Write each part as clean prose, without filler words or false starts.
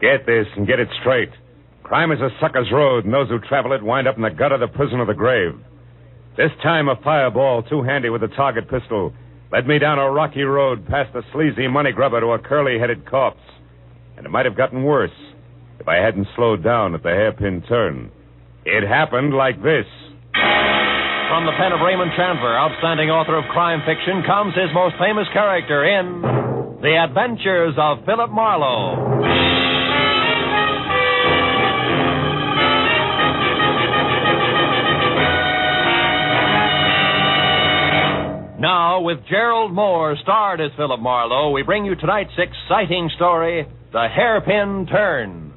Get this and get it straight. Crime is a sucker's road, and those who travel it wind up in the gutter, the prison, or the grave. This time, a fireball, too handy with a target pistol, led me down a rocky road past a sleazy money grubber to a curly-headed corpse. And it might have gotten worse if I hadn't slowed down at the hairpin turn. It happened like this. From the pen of Raymond Chandler, outstanding author of crime fiction, comes his most famous character in The Adventures of Philip Marlowe. Now, with Gerald Moore starred as Philip Marlowe, we bring you tonight's exciting story, The Hairpin Turn.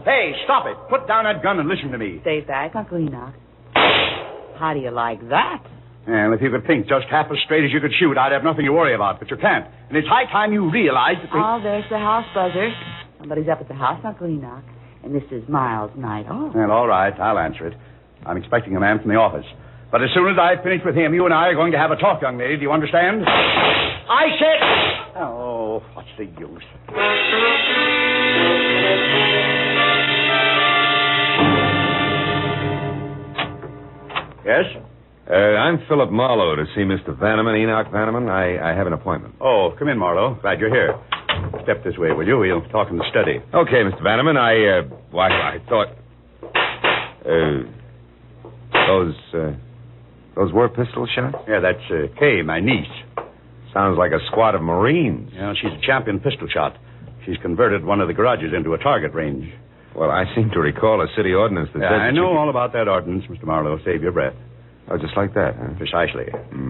Hey, stop it. Put down that gun and listen to me. Stay back, Uncle Enoch. How do you like that? Well, if you could think just half as straight as you could shoot, I'd have nothing to worry about, but you can't. And it's high time you realize that... Oh, there's the house buzzer. Somebody's up at the house, Uncle Enoch. And this is Miles' night off. Well, all right, I'll answer it. I'm expecting a man from the office. But as soon as I finish with him, you and I are going to have a talk, young lady. Do you understand? I said... Oh, what's the use? Yes? I'm Philip Marlowe to see Mr. Vanneman, Enoch Vanneman. I have an appointment. Oh, come in, Marlowe. Glad you're here. Step this way, will you? We'll talk in the study. Okay, Mr. Vanneman. I thought... Those were pistol shots? Yeah, that's Kay, my niece. Sounds like a squad of Marines. Yeah, she's a champion pistol shot. She's converted one of the garages into a target range. Well, I seem to recall a city ordinance that says... I know all about that ordinance, Mr. Marlowe. Save your breath. Oh, just like that, huh? Precisely.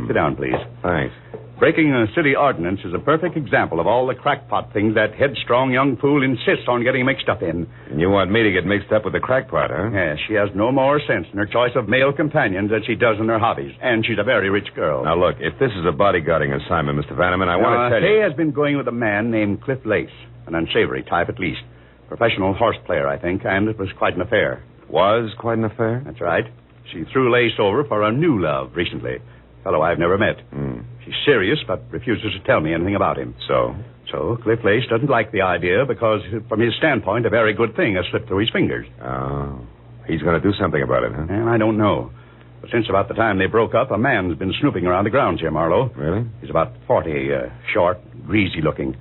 Sit down, please. Thanks. Breaking a city ordinance is a perfect example of all the crackpot things that headstrong young fool insists on getting mixed up in. And you want me to get mixed up with the crackpot, huh? Yes, she has no more sense in her choice of male companions than she does in her hobbies. And she's a very rich girl. Now, look, if this is a bodyguarding assignment, Mr. Vanneman, I want to tell you... Kay has been going with a man named Cliff Lace, an unsavory type at least. Professional horse player, I think, and it was quite an affair. Was quite an affair? That's right. She threw Lace over for a new love recently. Fellow I've never met. She's serious, but refuses to tell me anything about him. So? So Cliff Lace doesn't like the idea because, from his standpoint, a very good thing has slipped through his fingers. Oh. He's going to do something about it, huh? And I don't know. But since about the time they broke up, a man's been snooping around the grounds here, Marlowe. Really? He's about 40, short, greasy looking.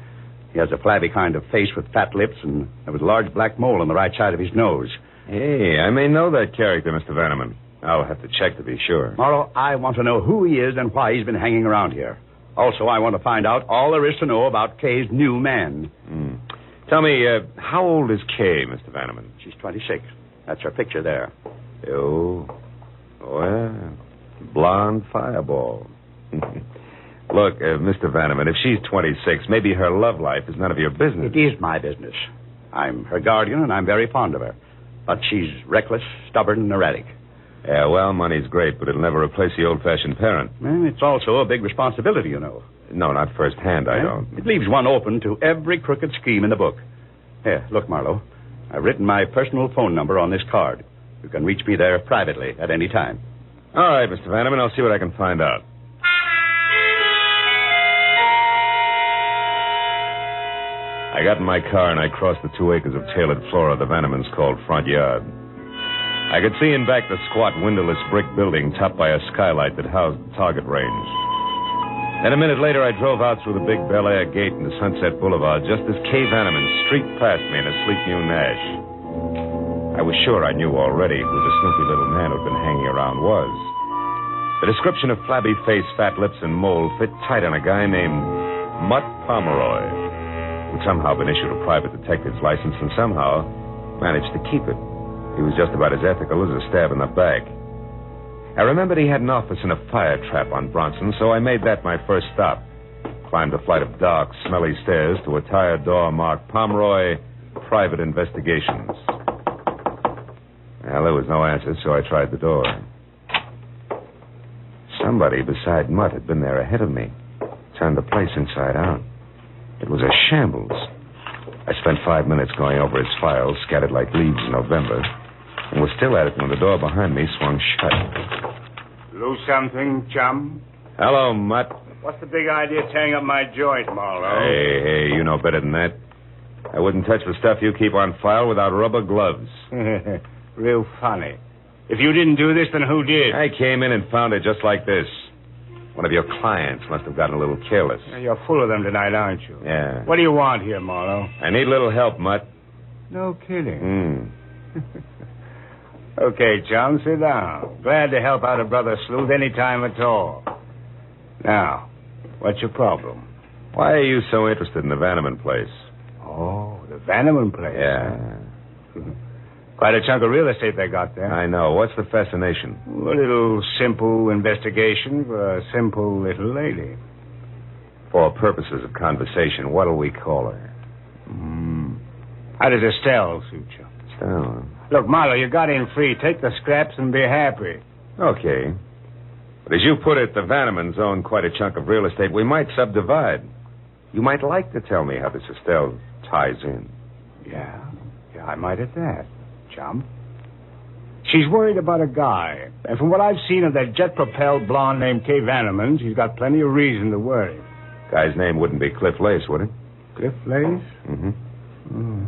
He has a flabby kind of face with fat lips, and there was a large black mole on the right side of his nose. Hey, I may know that character, Mr. Vanneman. I'll have to check to be sure. Marlowe, I want to know who he is and why he's been hanging around here. Also, I want to find out all there is to know about Kay's new man. Tell me, how old is Kay, Mr. Vanneman? She's 26. That's her picture there. Oh, well, blonde fireball. Look, Mr. Vanneman, if she's 26, maybe her love life is none of your business. It is my business. I'm her guardian, and I'm very fond of her. But she's reckless, stubborn, and erratic. Yeah, well, money's great, but it'll never replace the old-fashioned parent. Well, it's also a big responsibility, you know. No, not firsthand, I don't. It leaves one open to every crooked scheme in the book. Here, look, Marlowe. I've written my personal phone number on this card. You can reach me there privately at any time. All right, Mr. Vanneman, I'll see what I can find out. I got in my car and I crossed the 2 acres of tailored flora the Vannemans called front yard. I could see in back the squat, windowless brick building topped by a skylight that housed the target range. Then a minute later, I drove out through the big Bel Air gate into Sunset Boulevard just as Kay Vanneman streaked past me in a sleek new Nash. I was sure I knew already who the snoopy little man who'd been hanging around was. The description of flabby face, fat lips, and mole fit tight on a guy named Mutt Pomeroy, who'd somehow been issued a private detective's license and somehow managed to keep it. He was just about as ethical as a stab in the back. I remembered he had an office in a fire trap on Bronson, so I made that my first stop. Climbed a flight of dark, smelly stairs to a tired door marked Pomeroy, Private Investigations. Well, there was no answer, so I tried the door. Somebody beside Mutt had been there ahead of me. Turned the place inside out. It was a shambles. I spent 5 minutes going over his files, scattered like leaves in November. and was still at it when the door behind me swung shut. Lose something, chum? Hello, Mutt. What's the big idea tearing up my joint, Marlowe? Hey, you know better than that. I wouldn't touch the stuff you keep on file without rubber gloves. Real funny. If you didn't do this, then who did? I came in and found it just like this. One of your clients must have gotten a little careless. You're full of them tonight, aren't you? Yeah. What do you want here, Marlowe? I need a little help, Mutt. No kidding. Okay, chum, sit down. Glad to help out a brother sleuth any time at all. Now, what's your problem? Why are you so interested in the Vanneman place? Oh, the Vanneman place. Yeah. Quite a chunk of real estate they got there. I know. What's the fascination? A little simple investigation for a simple little lady. For purposes of conversation, what'll we call her? How does Estelle suit you? Estelle? Look, Marlowe, you got in free. Take the scraps and be happy. Okay. But as you put it, the Vannemans own quite a chunk of real estate. We might subdivide. You might like to tell me how this Estelle ties in. Yeah, I might at that, chum. She's worried about a guy. And from what I've seen of that jet-propelled blonde named Kay Vanneman, she's got plenty of reason to worry. Guy's name wouldn't be Cliff Lace, would it? Cliff Lace? Mm-hmm.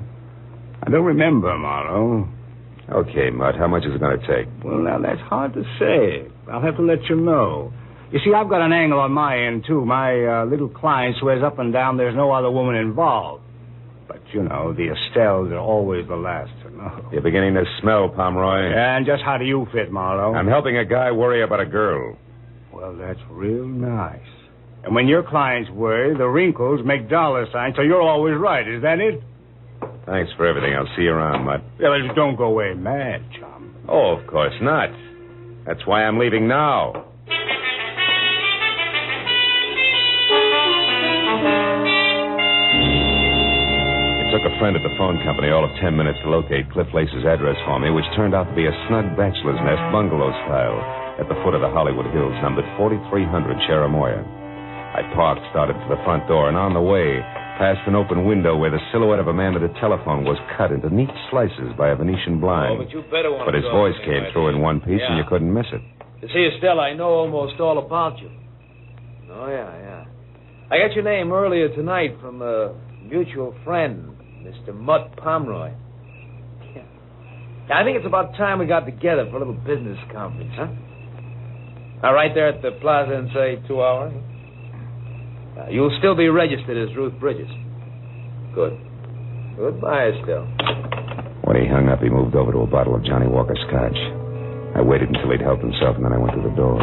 I don't remember, Marlowe. Okay, Mutt, how much is it going to take? Well, now, that's hard to say. I'll have to let you know. You see, I've got an angle on my end, too. My little client swears up and down there's no other woman involved. But, you know, the Estelles are always the last to know. You're beginning to smell, Pomeroy. Yeah, and just how do you fit, Marlowe? I'm helping a guy worry about a girl. Well, that's real nice. And when your clients worry, the wrinkles make dollar signs, so you're always right. Is that it? Thanks for everything. I'll see you around, Mutt. Yeah, but don't go away mad, chum. Oh, of course not. That's why I'm leaving now. It took a friend at the phone company all of 10 minutes to locate Cliff Lace's address for me, which turned out to be a snug bachelor's nest bungalow style at the foot of the Hollywood Hills, numbered 4300 Cherimoya. I parked, started for the front door, and on the way, past an open window where the silhouette of a man at a telephone was cut into neat slices by a Venetian blind. Oh, but you better want But his voice came through in one piece, and you couldn't miss it. You see, Estelle, I know almost all about you. Oh, yeah. I got your name earlier tonight from a mutual friend, Mr. Mutt Pomeroy. Yeah. I think it's about time we got together for a little business conference, huh? Now, right there at the plaza in, say, 2 hours? You'll still be registered as Ruth Bridges. Good. Goodbye, Estelle. When he hung up, he moved over to a bottle of Johnny Walker Scotch. I waited until he'd helped himself, and then I went to the door.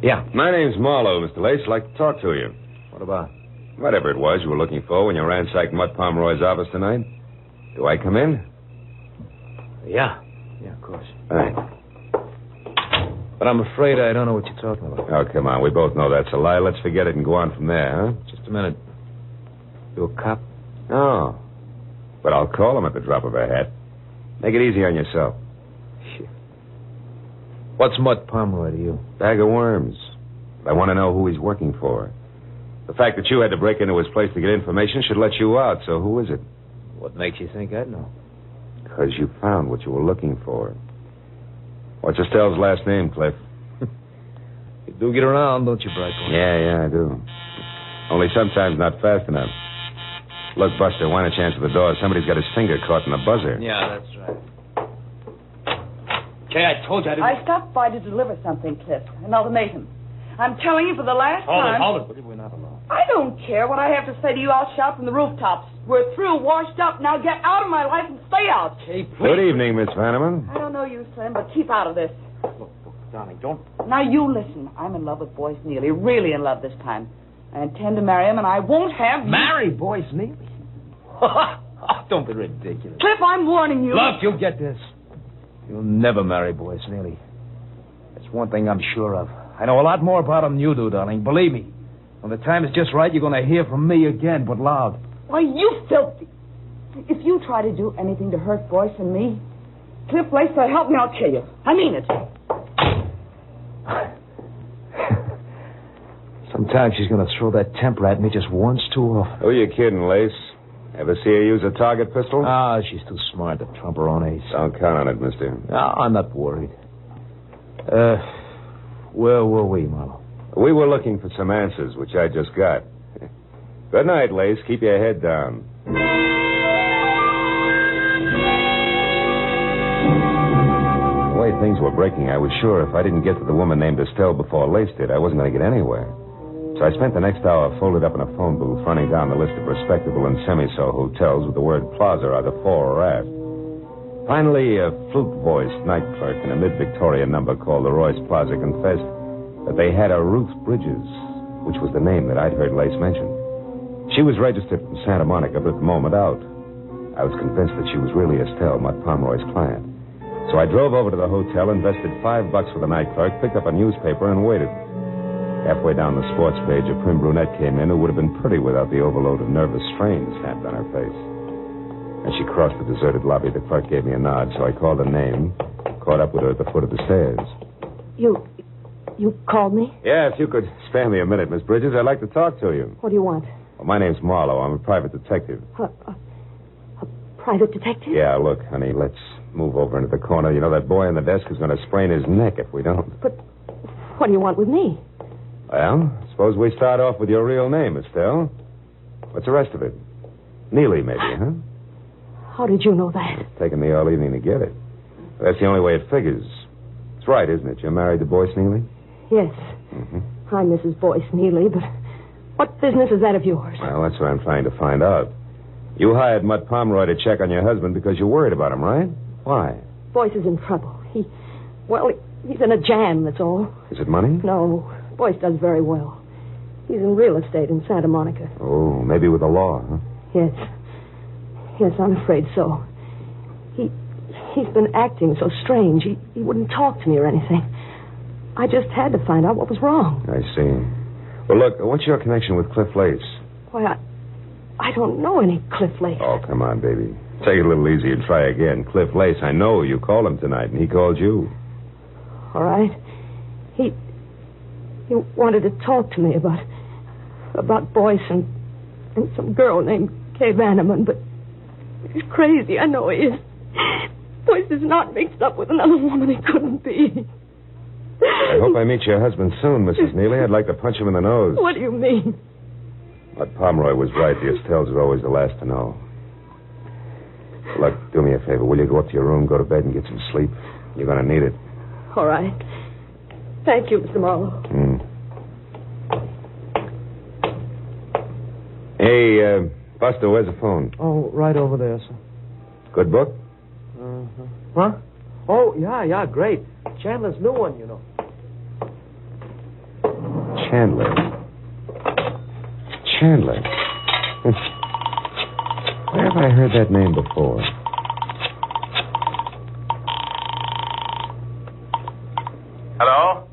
Yeah. My name's Marlowe, Mr. Lace. I'd like to talk to you. What about? Whatever it was you were looking for when you ransacked Mutt Pomeroy's office tonight. Do I come in? Yeah. Yeah, of course. Thanks. But I'm afraid I don't know what you're talking about. Oh, come on. We both know that's a lie. Let's forget it and go on from there, huh? Just a minute. You a cop? No. But I'll call him at the drop of a hat. Make it easy on yourself. What's Mutt Pomeroy to you? Bag of worms. I want to know who he's working for. The fact that you had to break into his place to get information should let you out, so who is it? What makes you think I'd know? Because you found what you were looking for. What's Estelle's last name, Cliff? You do get around, don't you, Bright? Yeah, I do. Only sometimes not fast enough. Look, Buster, why don't you answer the door? Somebody's got his finger caught in the buzzer. Yeah, that's right. Kay, I told you I didn't... I stopped by to deliver something, Cliff. An ultimatum. I'm telling you for the last time... Hold it. We're not alone. I don't care what I have to say to you. I'll shout from the rooftops. We're through, washed up. Now get out of my life and stay out. Kay, please. Good evening, Miss Vanneman. I don't know you, Slim, but keep out of this. Look, darling, don't... Now you listen. I'm in love with Boyce Neely. Really in love this time. I intend to marry him, and I won't have... Marry Boyce Neely? Don't be ridiculous. Cliff, I'm warning you. Look, you'll get this. You'll never marry Boyce Neely. That's one thing I'm sure of. I know a lot more about him than you do, darling. Believe me. When the time is just right, you're going to hear from me again, but loud. Why, you filthy. If you try to do anything to hurt Boyce and me, Cliff Lace, help me, I'll kill you. I mean it. Sometimes time she's going to throw that temper at me just once too often. Who you kidding, Lace? Ever see her use a target pistol? Ah, she's too smart to trump her own ace. Don't count on it, mister. I'm not worried. Where were we, Marlowe? We were looking for some answers, which I just got. Good night, Lace. Keep your head down. The way things were breaking, I was sure if I didn't get to the woman named Estelle before Lace did, I wasn't going to get anywhere. So I spent the next hour folded up in a phone booth running down the list of respectable and semi-so hotels with the word plaza either fore or aft. Finally, a flute-voiced night clerk in a mid-Victorian number called the Royce Plaza confessed that they had a Ruth Bridges, which was the name that I'd heard Lace mention. She was registered from Santa Monica, but at the moment out. I was convinced that she was really Estelle, Mutt Pomeroy's client. So I drove over to the hotel, invested $5 for the night clerk, picked up a newspaper, and waited. Halfway down the sports page, a prim brunette came in who would have been pretty without the overload of nervous strain stamped on her face. As she crossed the deserted lobby, the clerk gave me a nod, so I called her name, caught up with her at the foot of the stairs. You called me? Yeah, if you could spare me a minute, Miss Bridges, I'd like to talk to you. What do you want? Well, my name's Marlowe. I'm a private detective. A private detective? Yeah, look, honey, let's move over into the corner. You know, that boy on the desk is going to sprain his neck if we don't. But what do you want with me? Well, suppose we start off with your real name, Estelle. What's the rest of it? Neely, maybe, huh? How did you know that? It's taken me all evening to get it. That's the only way it figures. It's right, isn't it? You're married to Boyce Neely? Yes. Mm-hmm. I'm Mrs. Boyce Neely, but what business is that of yours? Well, that's what I'm trying to find out. You hired Mutt Pomeroy to check on your husband because you're worried about him, right? Why? Boyce is in trouble. He's in a jam, that's all. Is it money? No. Boyce does very well. He's in real estate in Santa Monica. Oh, maybe with the law, huh? Yes. Yes, I'm afraid so. He's been acting so strange. He wouldn't talk to me or anything. I just had to find out what was wrong. I see. Well, look, what's your connection with Cliff Lace? Why, I don't know any Cliff Lace. Oh, come on, baby. Take it a little easy and try again. Cliff Lace, I know you called him tonight, and he called you. All right. He wanted to talk to me about Boyce and some girl named Kay Vanneman, but he's crazy. I know he is. Boyce is not mixed up with another woman. He couldn't be. I hope I meet your husband soon, Mrs. Neely. I'd like to punch him in the nose. What do you mean? But Pomeroy was right. The Estelles are always the last to know. Look, do me a favor. Will you go up to your room, go to bed, and get some sleep? You're going to need it. All right. Thank you, Mr. Marlowe. Hey, Buster, where's the phone? Oh, right over there, sir. Good book? Uh-huh. Huh? Oh, yeah, great. Chandler's new one, you know. Chandler. Where have I heard that name before? Hello?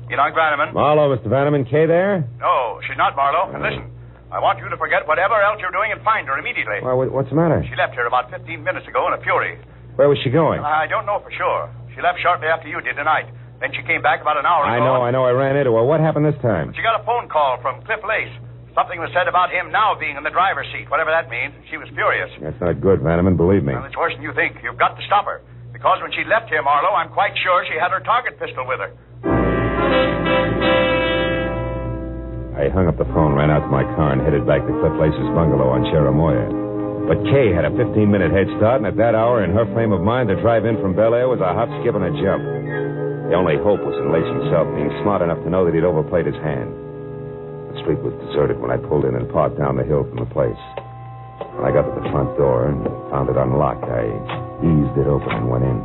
Enoch Vanneman? Marlowe, Mr. Vanneman. Kay there? No, she's not, Marlowe. And listen, I want you to forget whatever else you're doing and find her immediately. Why, what's the matter? She left here about 15 minutes ago in a fury. Where was she going? I don't know for sure. She left shortly after you did tonight. Then she came back about an hour ago. I know. I ran into her. What happened this time? She got a phone call from Cliff Lace. Something was said about him now being in the driver's seat, whatever that means. She was furious. That's not good, Vanneman, believe me. Well, it's worse than you think. You've got to stop her. Because when she left here, Marlowe, I'm quite sure she had her target pistol with her. I hung up the phone, ran out to my car, and headed back to Cliff Lace's bungalow on Cherimoya. But Kay had a 15-minute head start, and at that hour, in her frame of mind, to drive in from Bel Air was a hop, skip, and a jump. The only hope was in Lace himself being smart enough to know that he'd overplayed his hand. The street was deserted when I pulled in and parked down the hill from the place. When I got to the front door and found it unlocked, I eased it open and went in.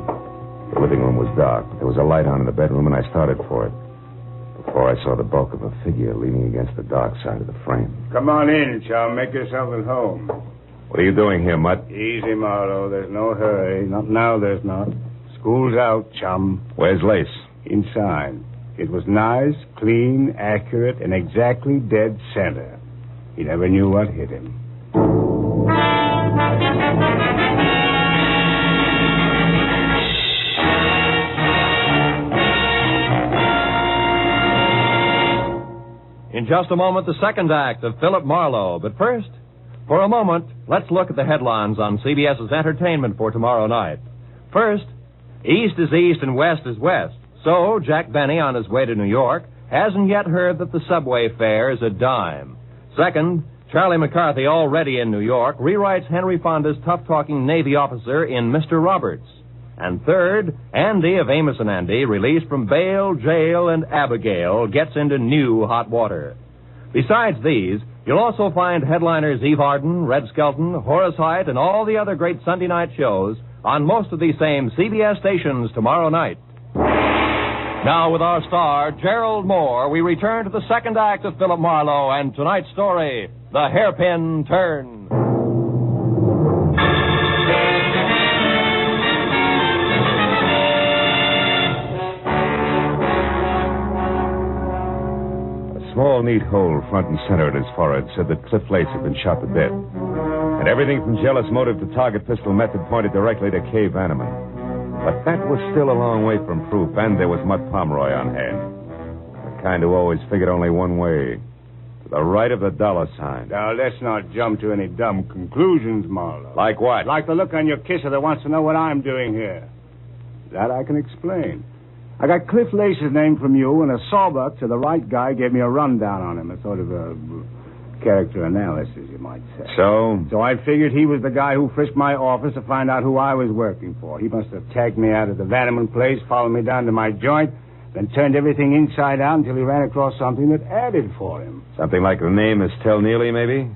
The living room was dark, but there was a light on in the bedroom, and I started for it. Before I saw the bulk of a figure leaning against the dark side of the frame. Come on in, chum. Make yourself at home. What are you doing here, Mutt? Easy, Marlowe. There's no hurry. Not now, there's not. School's out, chum. Where's Lace? Inside. It was nice, clean, accurate, and exactly dead center. He never knew what hit him. In just a moment, the second act of Philip Marlowe. But first, for a moment, let's look at the headlines on CBS's entertainment for tomorrow night. First, East is East and West is West. So, Jack Benny, on his way to New York, hasn't yet heard that the subway fare is a dime. Second, Charlie McCarthy, already in New York, rewrites Henry Fonda's tough-talking Navy officer in Mr. Roberts. And third, Andy of Amos and Andy, released from bail, jail, and Abigail, gets into new hot water. Besides these, you'll also find headliners Eve Arden, Red Skelton, Horace Heidt, and all the other great Sunday night shows on most of these same CBS stations tomorrow night. Now, with our star, Gerald Moore, we return to the second act of Philip Marlowe and tonight's story, The Hairpin Turn. A small, neat hole front and center at his forehead said that Cliff Lace had been shot to death. And everything from jealous motive to target pistol method pointed directly to Kay Vanneman. But that was still a long way from proof, and there was Mutt Pomeroy on hand. The kind who always figured only one way. To the right of the dollar sign. Now, let's not jump to any dumb conclusions, Marlowe. Like what? Like the look on your kisser that wants to know what I'm doing here. That I can explain. I got Cliff Lace's name from you, and a sawbuck to the right guy gave me a rundown on him, a sort of a character analysis, you might say. So I figured he was the guy who frisked my office to find out who I was working for. He must have tagged me out at the Vanneman place, followed me down to my joint, then turned everything inside out until he ran across something that added for him. something like the name Estelle Neely, maybe?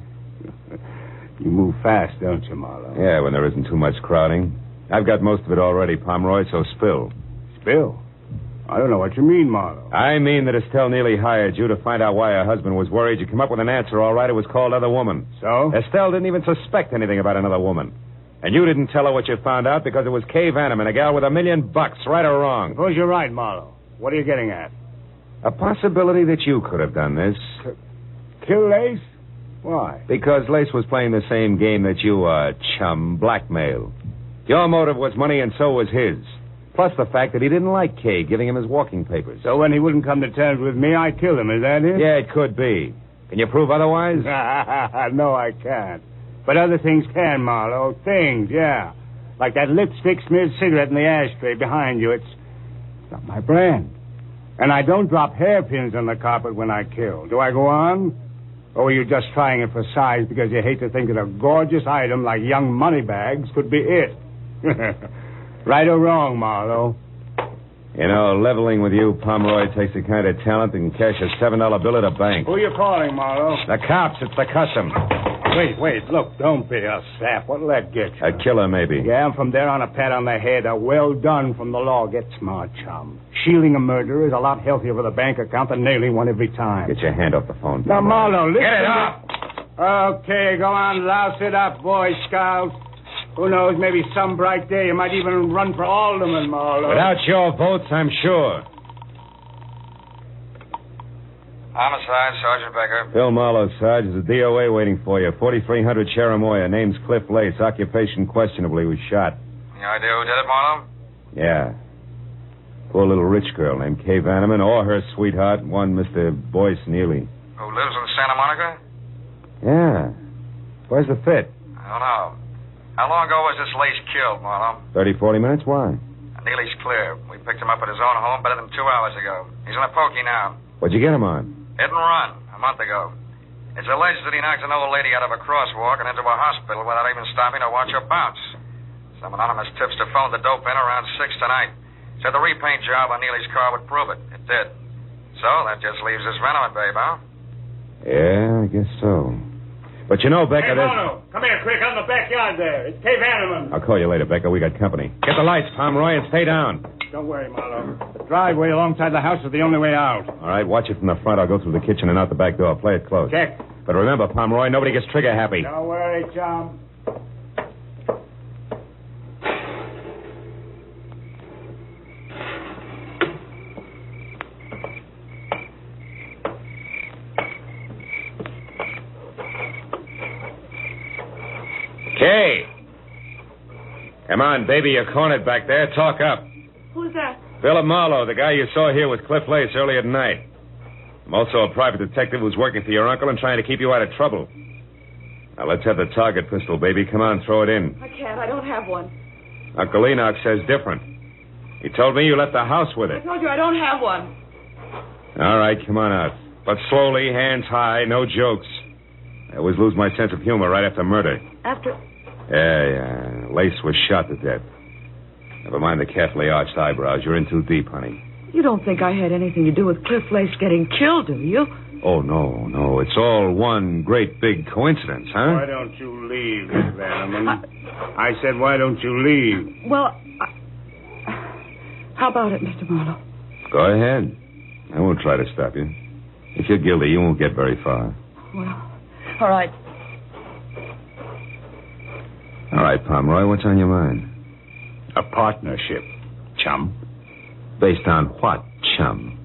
You move fast, don't you, Marlowe? Yeah, when there isn't too much crowding. I've got most of it already, Pomeroy, so spill. Spill? I don't know what you mean, Marlowe. I mean that Estelle Neely hired you to find out why her husband was worried. You come up with an answer, all right. It was called Other Woman. So? Estelle didn't even suspect anything about another woman. And you didn't tell her what you found out because it was Kay Vanneman, a gal with $1 million, right or wrong. Suppose you're right, Marlowe. What are you getting at? A possibility that you could have done this. Kill Lace? Why? Because Lace was playing the same game that you are, chum, blackmail. Your motive was money and so was his. Plus the fact that he didn't like Kay giving him his walking papers. So when he wouldn't come to terms with me, I killed him, is that it? Yeah, it could be. Can you prove otherwise? No, I can't. But other things can, Marlowe. Things, yeah. Like that lipstick-smeared cigarette in the ashtray behind you. It's not my brand. And I don't drop hairpins on the carpet when I kill. Do I go on? Or were you just trying it for size because you hate to think that a gorgeous item like young moneybags could be it? Right or wrong, Marlowe? You know, leveling with you, Pomeroy, takes the kind of talent that can cash a $7 bill at a bank. Who are you calling, Marlowe? The cops. It's the custom. Wait. Look, don't be a sap. What'll that get you? A killer, maybe. Yeah, and from there on a pat on the head, a well done from the law. Get smart, chum. Shielding a murderer is a lot healthier for the bank account than nailing one every time. Get your hand off the phone. Now, Marlowe, listen. Get it off! Okay, go on, louse it up, Boy Scout. Who knows, maybe some bright day you might even run for alderman, Marlowe. Without your votes, I'm sure. Homicide, Sergeant Becker. Phil Marlowe, Sarge, is a DOA waiting for you. 4300 Cherimoya. Name's Cliff Lace. Occupation questionable. He was shot. Any idea who did it, Marlowe? Yeah. Poor little rich girl named Kay Vanneman, or her sweetheart, one Mr. Boyce Neely. Who lives in Santa Monica? Yeah. Where's the fit? I don't know. How long ago was this Lace killed, Marlowe? 30, 40 minutes? Why? Neely's clear. We picked him up at his own home better than 2 hours ago. He's in a pokey now. What'd you get him on? Hit and run, a month ago. It's alleged that he knocked an old lady out of a crosswalk and into a hospital without even stopping to watch her bounce. Some anonymous tipster phoned the dope in around 6 tonight. Said the repaint job on Neely's car would prove it. It did. So that just leaves this Veneman babe, huh? Yeah, I guess so. But you know, Becca, Hey, Marlowe, come here quick, out in the backyard there. It's Kay Vanneman. I'll call you later, Becca. We got company. Get the lights, Pomeroy, and stay down. Don't worry, Marlowe. The driveway alongside the house is the only way out. All right, watch it from the front. I'll go through the kitchen and out the back door. Play it close. Check. But remember, Pomeroy, nobody gets trigger happy. Don't worry, chum. Kay! Come on, baby, you're cornered back there. Talk up. Who's that? Philip Marlowe, the guy you saw here with Cliff Lace earlier tonight. I'm also a private detective who's working for your uncle and trying to keep you out of trouble. Now, let's have the target pistol, baby. Come on, throw it in. I can't. I don't have one. Uncle Enoch says different. He told me you left the house with I it. told you I don't have one. All right, come on out. But slowly, hands high, no jokes. I always lose my sense of humor right after murder. After... Yeah. Lace was shot to death. Never mind the carefully arched eyebrows. You're in too deep, honey. You don't think I had anything to do with Cliff Lace getting killed, do you? Oh, no. It's all one great big coincidence, huh? Why don't you leave, Miss Vanneman? I said, why don't you leave? Well, how about it, Mr. Marlowe? Go ahead. I won't try to stop you. If you're guilty, you won't get very far. Well, all right. All right, Pomeroy, what's on your mind? A partnership, chum. Based on what, chum?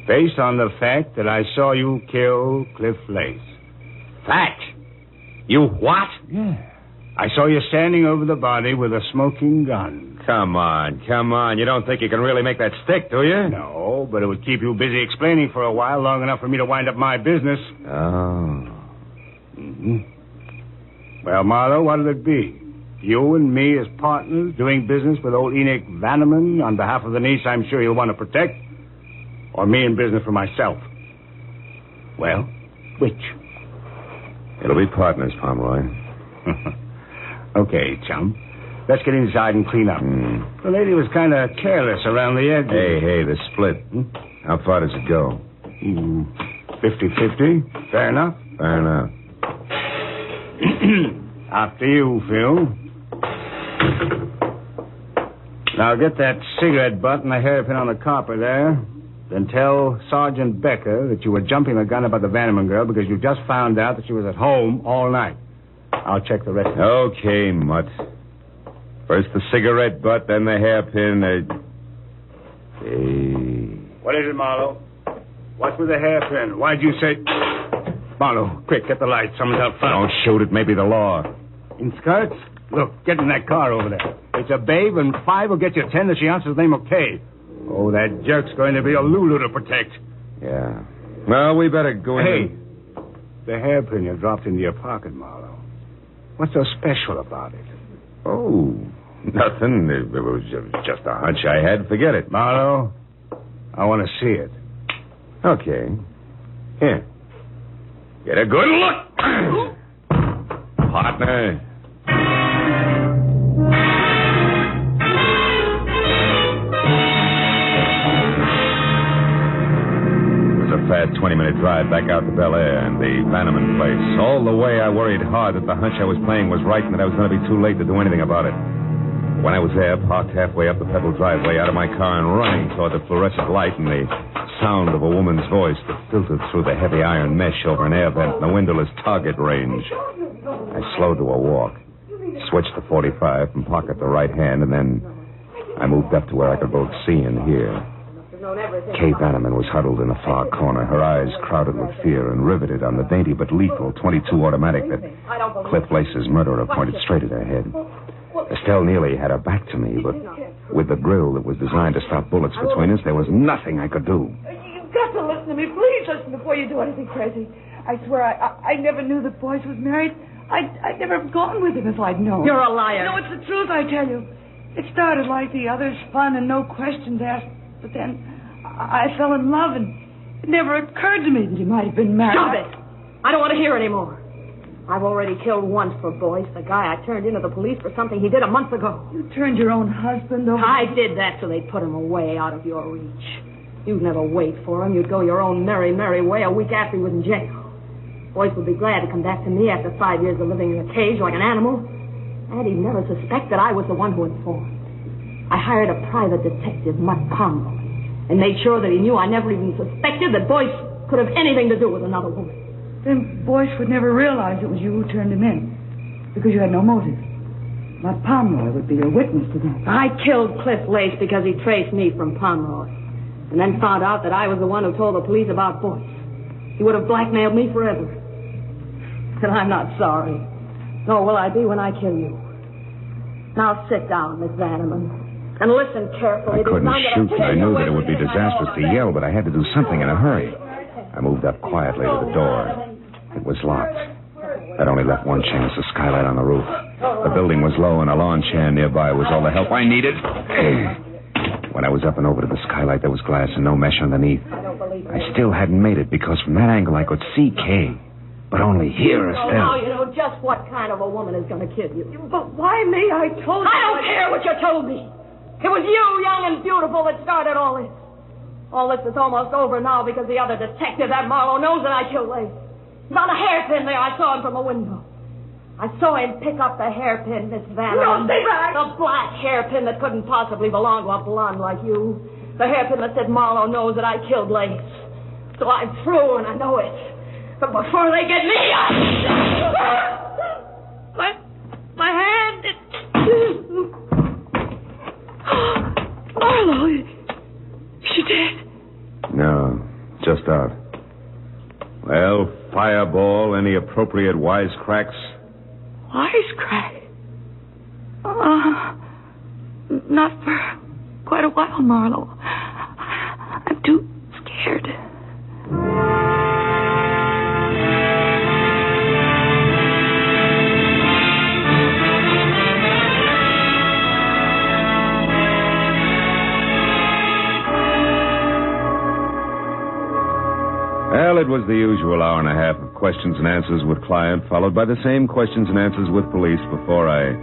Based on the fact that I saw you kill Cliff Lace. Fact? You what? Yeah. I saw you standing over the body with a smoking gun. Come on. You don't think you can really make that stick, do you? No, but it would keep you busy explaining for a while, long enough for me to wind up my business. Oh. Mm-hmm. Well, Marlowe, what'll it be? You and me as partners doing business with old Enoch Vanneman on behalf of the niece I'm sure you'll want to protect? Or me in business for myself? Well, which? It'll be partners, Pomeroy. Okay, chum. Let's get inside and clean up. The lady was kind of careless around the edges. Hey, the split. How far does it go? 50-50. Fair enough. Fair enough. After you, Phil. Now get that cigarette butt and the hairpin on the copper there. Then tell Sergeant Becker that you were jumping the gun about the Vanneman girl because you just found out that she was at home all night. I'll check the rest of it. Okay, Mutt. First the cigarette butt, then the hairpin. Hey. What is it, Marlowe? What's with the hairpin? Why'd you say... Marlowe, quick, get the light. Someone's out front. Don't shoot it. Maybe the law. In skirts? Look, get in that car over there. It's a babe, and 5 will get you 10 that she answers the name of Kay. Oh, that jerk's going to be a Lulu to protect. Yeah. Well, we better go in. Hey, the hairpin you dropped into your pocket, Marlowe. What's so special about it? Oh, nothing. It was just a hunch I had. Forget it. Marlowe, I want to see it. Okay. Here. Get a good look. Partner. It was a fat 20-minute drive back out to Bel Air and the Vanneman place. All the way I worried hard that the hunch I was playing was right and that I was going to be too late to do anything about it. When I was there, parked halfway up the pebbled driveway, out of my car and running toward the fluorescent light and the sound of a woman's voice that filtered through the heavy iron mesh over an air vent in the windowless target range. I slowed to a walk, switched to 45 from pocket to right hand, and then I moved up to where I could both see and hear. Kay Vanneman was huddled in a far corner, her eyes crowded with fear and riveted on the dainty but lethal .22 automatic that Cliff Lace's murderer pointed straight at her head. Estelle Neely had her back to me, but with the grill that was designed to stop bullets between us, there was nothing I could do. You've got to listen to me. Please listen before you do anything crazy. I swear I never knew that Boyce was married. I'd never have gone with him if I'd known. You're a liar. No, it's the truth, I tell you. It started like the others, fun and no questions asked. But then I fell in love, and it never occurred to me that he might have been married. Stop it. I don't want to hear anymore. I've already killed once for Boyce, the guy I turned into the police for something he did a month ago. You turned your own husband over. I did that so they'd put him away out of your reach. You'd never wait for him. You'd go your own merry, merry way a week after he was in jail. Boyce would be glad to come back to me after 5 years of living in a cage like an animal. And he'd never suspect that I was the one who informed. I hired a private detective, Mutt Pomeroy, and made sure that he knew I never even suspected that Boyce could have anything to do with another woman. Then Boyce would never realize it was you who turned him in, because you had no motive. Mutt Pomeroy would be a witness to that. I killed Cliff Lace because he traced me from Pomeroy, and then found out that I was the one who told the police about Boyce. He would have blackmailed me forever. And I'm not sorry. Nor will I be when I kill you. Now sit down, Miss Vanneman, and listen carefully. I couldn't shoot. I knew that it would be disastrous to yell, but I had to do something in a hurry. I moved up quietly to the door. It was locked. That only left one chance, a skylight on the roof. The building was low, and a lawn chair nearby was all the help I needed. When I was up and over to the skylight, there was glass and no mesh underneath. I still hadn't made it, because from that angle I could see Kay, but only hear Estelle. Now you know just what kind of a woman is going to kill you. But why me? I told you. I don't care what you told me. It was you, young and beautiful, that started all this. All this is almost over now because the other detective, that Marlowe, knows that I killed Lace. Found a hairpin there. I saw him from a window. I saw him pick up the hairpin, Miss Van. No, stay back. The black hairpin that couldn't possibly belong to a blonde like you. The hairpin that said Marlowe knows that I killed Lace. So I'm through, and I know it. But before they get me, my hand. Marlowe, is she dead? No, just out. Well, fireball, any appropriate wisecracks? Wisecrack? Not for quite a while, Marlowe. I'm too scared. Well, it was the usual hour and a half of questions and answers with client, followed by the same questions and answers with police before I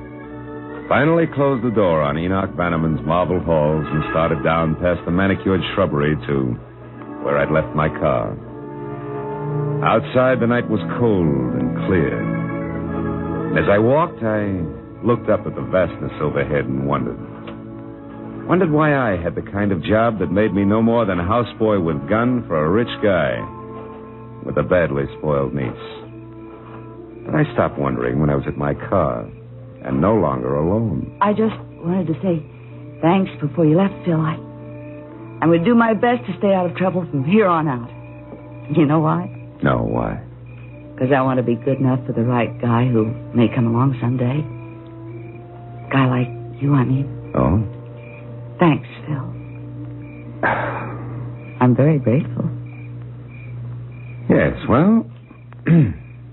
finally closed the door on Enoch Bannerman's marble halls and started down past the manicured shrubbery to where I'd left my car. Outside, the night was cold and clear. As I walked, I looked up at the vastness overhead and wondered why I had the kind of job that made me no more than a houseboy with gun for a rich guy with a badly spoiled niece. But I stopped wondering when I was at my car and no longer alone. I just wanted to say thanks before you left, Phil. I would do my best to stay out of trouble from here on out. You know why? No, why? Because I want to be good enough for the right guy who may come along someday. Guy like you, I mean. Oh? Thanks, Phil. I'm very grateful. Yes, well,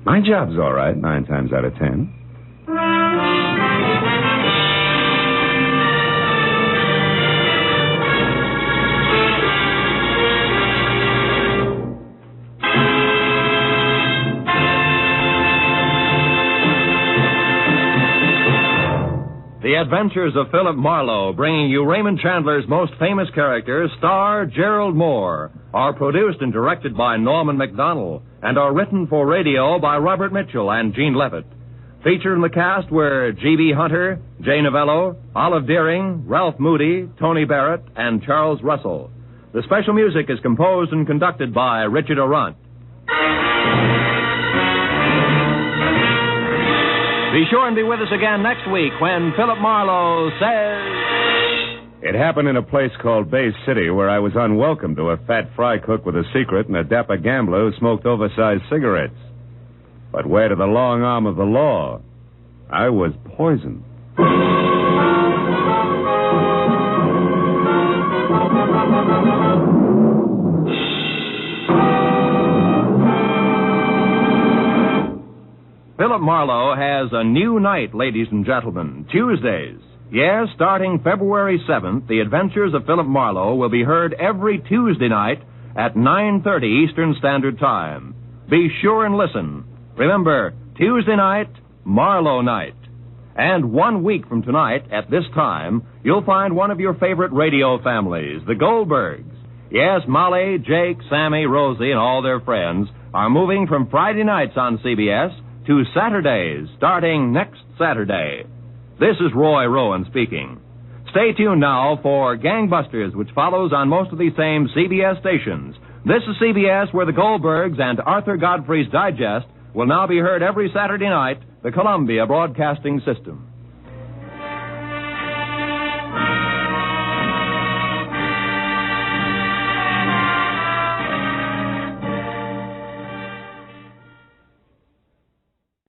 my job's all right 9 times out of 10. The Adventures of Philip Marlowe, bringing you Raymond Chandler's most famous characters, star Gerald Moore, are produced and directed by Norman MacDonald and are written for radio by Robert Mitchell and Gene Levitt. Featured in the cast were G.B. Hunter, Jay Novello, Olive Deering, Ralph Moody, Tony Barrett, and Charles Russell. The special music is composed and conducted by Richard Arant. Be sure and be with us again next week when Philip Marlowe says... It happened in a place called Bay City where I was unwelcome to a fat fry cook with a secret and a dapper gambler who smoked oversized cigarettes. But where to the long arm of the law, I was poisoned. Philip Marlowe has a new night, ladies and gentlemen, Tuesdays. Yes, starting February 7th, The Adventures of Philip Marlowe will be heard every Tuesday night at 9:30 Eastern Standard Time. Be sure and listen. Remember, Tuesday night, Marlowe night. And 1 week from tonight, at this time, you'll find one of your favorite radio families, the Goldbergs. Yes, Molly, Jake, Sammy, Rosie, and all their friends are moving from Friday nights on CBS to Saturdays, starting next Saturday. This is Roy Rowan speaking. Stay tuned now for Gangbusters, which follows on most of these same CBS stations. This is CBS, where the Goldbergs and Arthur Godfrey's Digest will now be heard every Saturday night, the Columbia Broadcasting System.